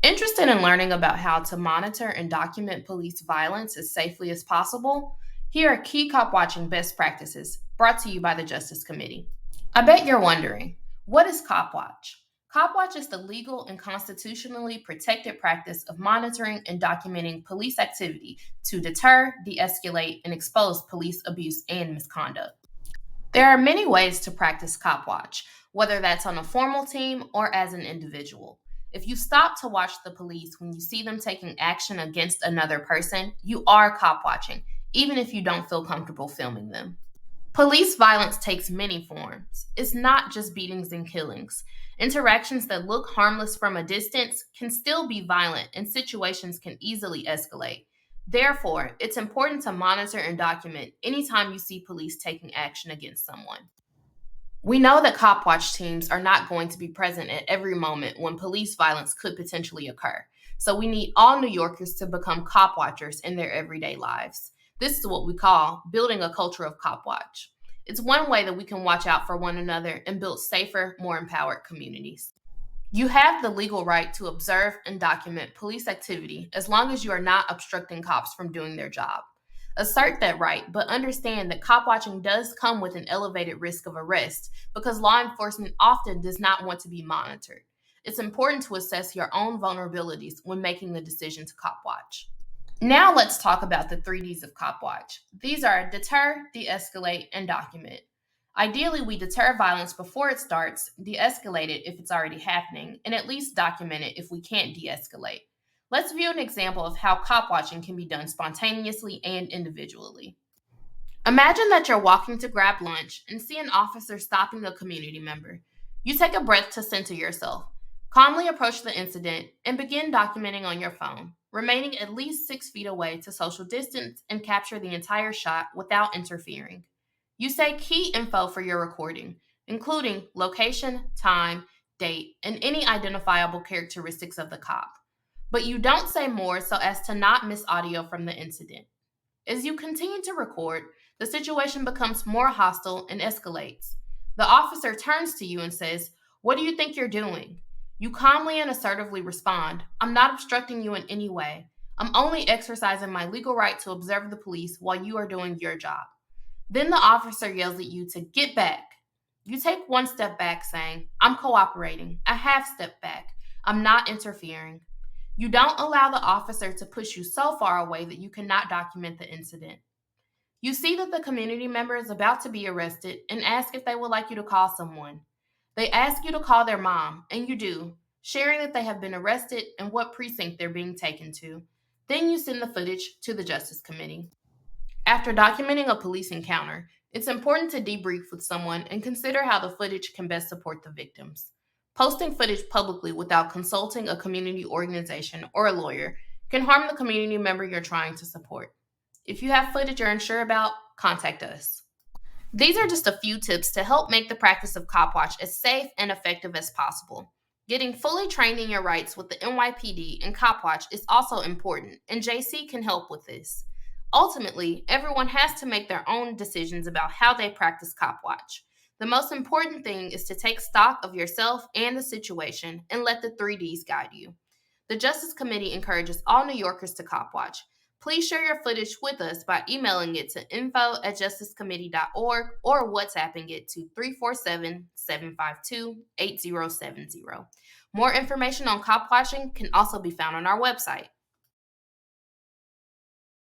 Interested in learning about how to monitor and document police violence as safely as possible? Here are key cop watching best practices brought to you by the Justice Committee. I bet you're wondering, what is CopWatch? CopWatch is the legal and constitutionally protected practice of monitoring and documenting police activity to deter, de escalate, and expose police abuse and misconduct. There are many ways to practice CopWatch, whether that's on a formal team or as an individual. If you stop to watch the police when you see them taking action against another person, you are cop watching, even if you don't feel comfortable filming them. Police violence takes many forms. It's not just beatings and killings. Interactions that look harmless from a distance can still be violent, and situations can easily escalate. Therefore, it's important to monitor and document anytime you see police taking action against someone. We know that cop watch teams are not going to be present at every moment when police violence could potentially occur. So we need all New Yorkers to become cop watchers in their everyday lives. This is what we call building a culture of cop watch. It's one way that we can watch out for one another and build safer, more empowered communities. You have the legal right to observe and document police activity as long as you are not obstructing cops from doing their job. Assert that right, but understand that cop watching does come with an elevated risk of arrest because law enforcement often does not want to be monitored. It's important to assess your own vulnerabilities when making the decision to cop watch. Now let's talk about the 3Ds of cop watch. These are deter, de escalate, and document. Ideally, we deter violence before it starts, de escalate it if it's already happening, and at least document it if we can't de escalate. Let's view an example of how cop watching can be done spontaneously and individually. Imagine that you're walking to grab lunch and see an officer stopping a community member. You take a breath to center yourself, calmly approach the incident, and begin documenting on your phone, remaining at least 6 feet away to social distance and capture the entire shot without interfering. You say key info for your recording, including location, time, date, and any identifiable characteristics of the cop. But you don't say more so as to not miss audio from the incident. As you continue to record, the situation becomes more hostile and escalates. The officer turns to you and says, "What do you think you're doing?" You calmly and assertively respond, "I'm not obstructing you in any way. I'm only exercising my legal right to observe the police while you are doing your job." Then the officer yells at you to get back. You take one step back, saying, "I'm cooperating. A half step back. I'm not interfering." You don't allow the officer to push you so far away that you cannot document the incident. You see that the community member is about to be arrested and ask if they would like you to call someone. They ask you to call their mom, and you do, sharing that they have been arrested and what precinct they're being taken to. Then you send the footage to the Justice Committee. After documenting a police encounter, it's important to debrief with someone and consider how the footage can best support the victims. Posting footage publicly without consulting a community organization or a lawyer can harm the community member you're trying to support. If you have footage you're unsure about, contact us. These are just a few tips to help make the practice of cop watch as safe and effective as possible. Getting fully trained in your rights with the NYPD and cop watch is also important, and JC can help with this. Ultimately, everyone has to make their own decisions about how they practice cop watch. The most important thing is to take stock of yourself and the situation and let the 3Ds guide you. The Justice Committee encourages all New Yorkers to cop watch. Please share your footage with us by emailing it to info@justicecommittee.org or WhatsApping it to 347-752-8070. More information on cop watching can also be found on our website.